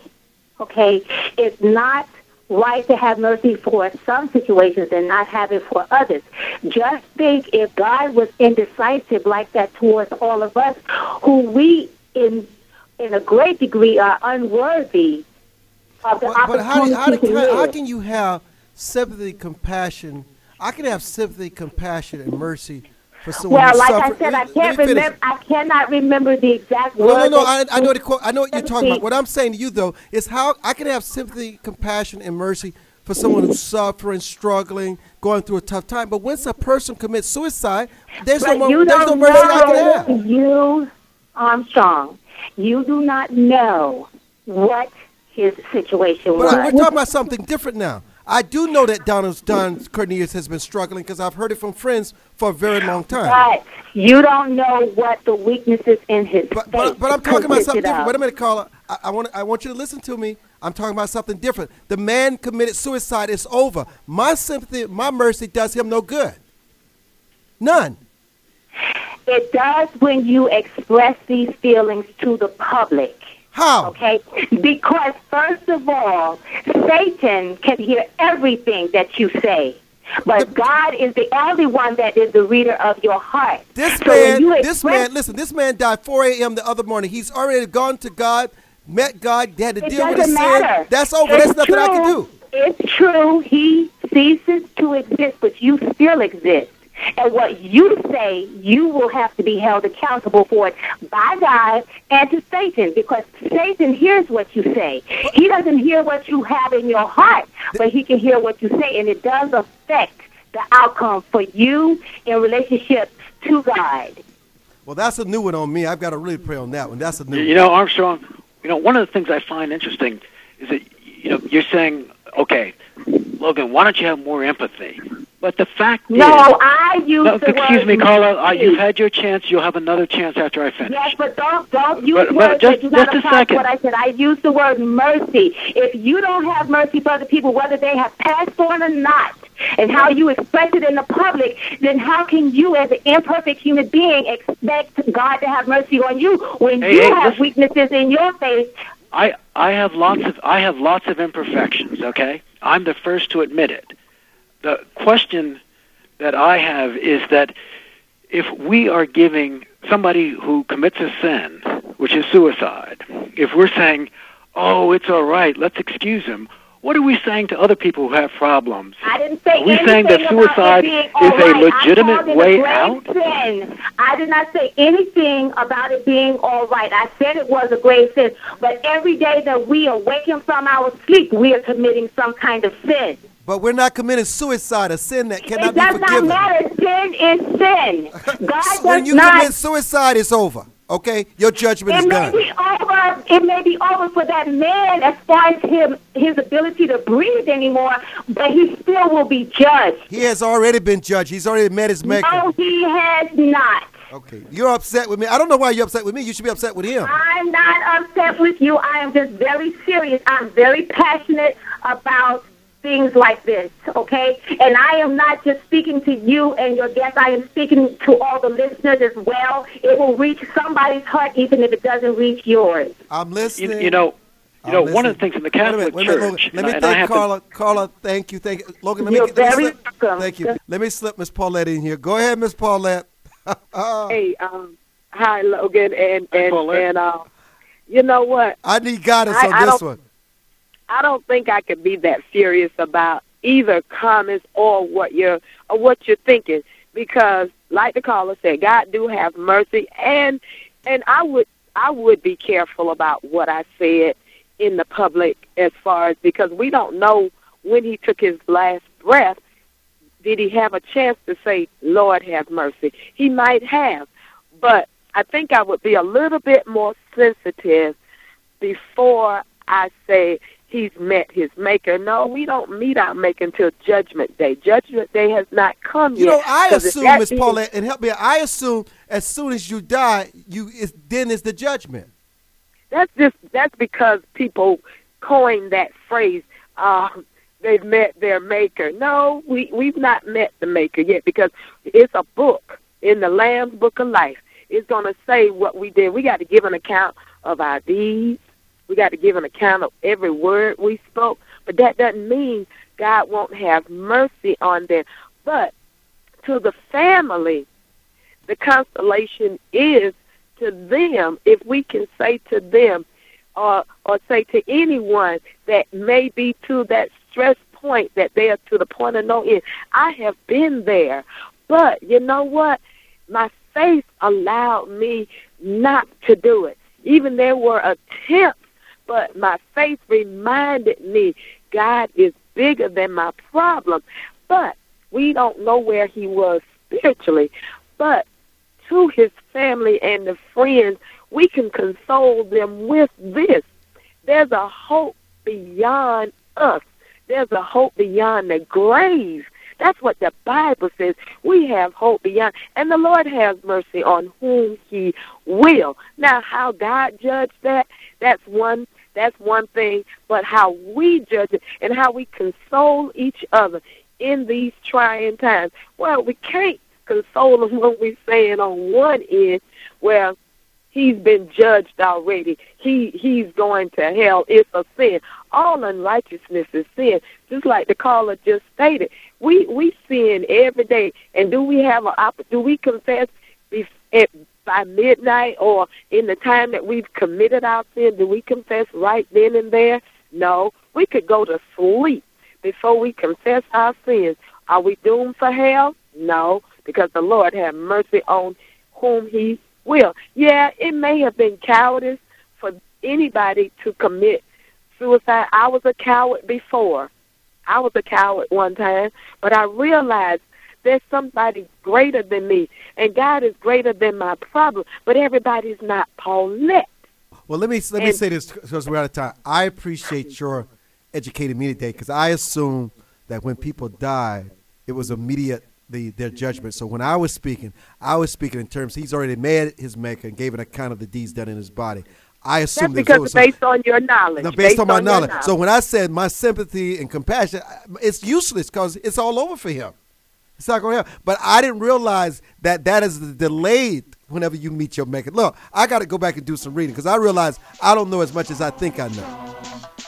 Speaker 23: Okay, it's not right to have mercy for some situations and not have it for others. Just think if God was indecisive like that towards all of us, who we in a great degree are unworthy of the opportunity to live.
Speaker 8: How can you have sympathy, compassion? I can have sympathy, compassion, and mercy for someone
Speaker 23: Well,
Speaker 8: who
Speaker 23: like
Speaker 8: suffered.
Speaker 23: I said, I cannot remember the exact word.
Speaker 8: No. I know the quote. I know what you're talking about. What I'm saying to you though is how I can have sympathy, compassion, and mercy for someone who's suffering, struggling, going through a tough time. But once a person commits suicide, there's no mercy I can have.
Speaker 23: You, Armstrong, you do not know what his situation was.
Speaker 8: But we're talking about something different now. I do know that Don Cornelius has been struggling because I've heard it from friends for a very long time.
Speaker 23: But you don't know what the weaknesses in his faith.
Speaker 8: But I'm talking about something different. Wait a minute, caller. I want you to listen to me. I'm talking about something different. The man committed suicide. It's over. My sympathy, my mercy does him no good. None.
Speaker 23: It does when you express these feelings to the public.
Speaker 8: How?
Speaker 23: Okay, because first of all, Satan can hear everything that you say, but God is the only one that is the reader of your heart.
Speaker 8: This man died 4 a.m. the other morning. He's already gone to God, met God, had to deal with his sin. That's over. There's nothing I can do.
Speaker 23: It's true. He ceases to exist, but you still exist. And what you say, you will have to be held accountable for it by God and to Satan, because Satan hears what you say. He doesn't hear what you have in your heart, but he can hear what you say, and it does affect the outcome for you in relationship to God.
Speaker 8: Well, that's a new one on me. I've got to really pray on that one. That's a new one.
Speaker 9: You know, Armstrong, one of the things I find interesting is that, you're saying, okay, Logan, why don't you have more empathy? But the fact is...
Speaker 23: I use the word...
Speaker 9: Excuse me, Carla. You've had your chance. You'll have another chance after I finish.
Speaker 23: Yes, but don't use words that do not apply to what I said. I use the word mercy. If you don't have mercy for other people, whether they have passed on or not, and how you express it in the public, then how can you, as an imperfect human being, expect God to have mercy on you when you have weaknesses in your faith?
Speaker 9: I have lots of imperfections, okay? I'm the first to admit it. The question that I have is that if we are giving somebody who commits a sin, which is suicide, if we're saying, oh, it's all right, let's excuse him, what are we saying to other people who have problems?
Speaker 23: I didn't say
Speaker 9: anything. Are we saying that suicide is a legitimate way out?
Speaker 23: Sin. I did not say anything about it being all right. I said it was a grave sin. But every day that we awaken from our sleep, we are committing some kind of sin.
Speaker 8: But we're not committing suicide, a sin that cannot be forgiven.
Speaker 23: It does not matter. Sin is sin. God
Speaker 8: when you commit suicide, it's over. Okay? Your judgment is done.
Speaker 23: It may be over for that man as far as his ability to breathe anymore, but he still will be judged.
Speaker 8: He has already been judged. He's already met his maker.
Speaker 23: No, he has not.
Speaker 8: Okay. You're upset with me. I don't know why you're upset with me. You should be upset with him.
Speaker 23: I'm not upset with you. I am just very serious. I'm very passionate about things like this, okay? And I am not just speaking to you and your guests. I am speaking to all the listeners as well. It will reach somebody's heart, even if it doesn't reach yours.
Speaker 8: I'm listening.
Speaker 9: You know, one of the things in the Catholic Church...
Speaker 8: Let me thank Carla. Carla, thank you. Logan, let me
Speaker 23: welcome.
Speaker 8: Thank you. Let me slip Miss Paulette in here. Go ahead, Miss Paulette.
Speaker 3: Hey, hi, Logan, and you know what?
Speaker 8: I need guidance on this one.
Speaker 3: I don't think I could be that serious about either comments or what you're thinking, because, like the caller said, God do have mercy, and I would be careful about what I said in the public, as far as, because we don't know when he took his last breath. Did he have a chance to say, Lord, have mercy? He might have, but I think I would be a little bit more sensitive before I say he's met his maker. No, we don't meet our maker until Judgment Day. Judgment Day has not come yet.
Speaker 8: You know, I assume, Miss Paulette, and help me, I assume as soon as you die, then is the judgment.
Speaker 3: That's because people coined that phrase. they've met their maker. No, we've not met the maker yet, because it's a book in the Lamb's Book of Life. It's going to say what we did. We got to give an account of our deeds. We got to give an account of every word we spoke. But that doesn't mean God won't have mercy on them. But to the family, the consolation is to them, if we can say to them, or say to anyone that may be to that stress point, that they are to the point of no end. I have been there. But you know what? My faith allowed me not to do it. Even there were attempts, but my faith reminded me God is bigger than my problem. But we don't know where he was spiritually. But to his family and the friends, we can console them with this. There's a hope beyond us. There's a hope beyond the grave. That's what the Bible says. We have hope beyond. And the Lord has mercy on whom he will. Now, how God judged that, that's one thing. But how we judge it and how we console each other in these trying times. Well, we can't console them when we're saying on one end, well, he's been judged already. He's going to hell. It's a sin. All unrighteousness is sin. Just like the caller just stated, we sin every day. And do we confess by midnight or in the time that we've committed our sin? Do we confess right then and there? No. We could go to sleep before we confess our sins. Are we doomed for hell? No, because the Lord had mercy on whom he will. Yeah, it may have been cowardice for anybody to commit suicide. I was a coward before. I was a coward one time, but I realized there's somebody greater than me, and God is greater than my problem, but everybody's not Paulette.
Speaker 8: Well, let me say this because we're out of time. I appreciate your educating me today, because I assume that when people die, it was immediate their judgment. So when I was speaking in terms he's already made his maker and gave an account of the deeds done in his body. I assume
Speaker 3: that's because it's based on your knowledge.
Speaker 8: No, based on my knowledge. So when I said my sympathy and compassion, it's useless because it's all over for him. It's not going to help. But I didn't realize that is delayed whenever you meet your maker. Look, I got to go back and do some reading because I realize I don't know as much as I think I know.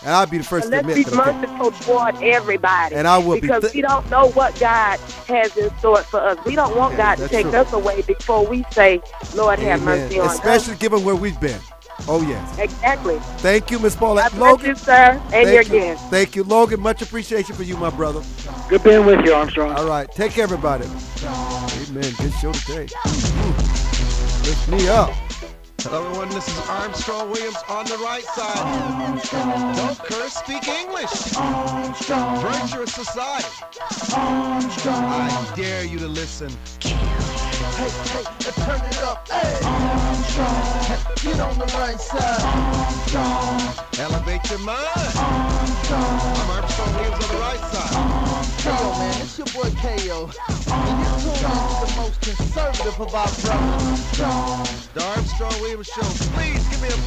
Speaker 8: And I'll be the first to admit that.
Speaker 3: Let's be merciful toward everybody.
Speaker 8: And I will
Speaker 3: because we don't know what God has in store for us. We don't want God to take us away before we say, Lord, have mercy on us.
Speaker 8: Especially given where we've been. Oh, yes.
Speaker 3: Exactly.
Speaker 8: Thank you, Ms. Paulette.
Speaker 3: Logan, you, sir, and your guest.
Speaker 8: Thank you, Logan. Much appreciation for you, my brother.
Speaker 9: Good being with you, Armstrong.
Speaker 8: All right. Take care, everybody. Amen. Good show today. Lift me up. Hello, everyone. This is Armstrong Williams on the right side. Don't curse. Speak English. Virtuous society. I dare you to listen. Hey, turn it up. Hey. Get on the right side. Elevate your mind. I'm Armstrong Williams on the right side.
Speaker 4: Yo, man, it's your boy K.O. And you're tuned in to the most conservative of our brothers.
Speaker 8: The Armstrong Williams Show. Please give me a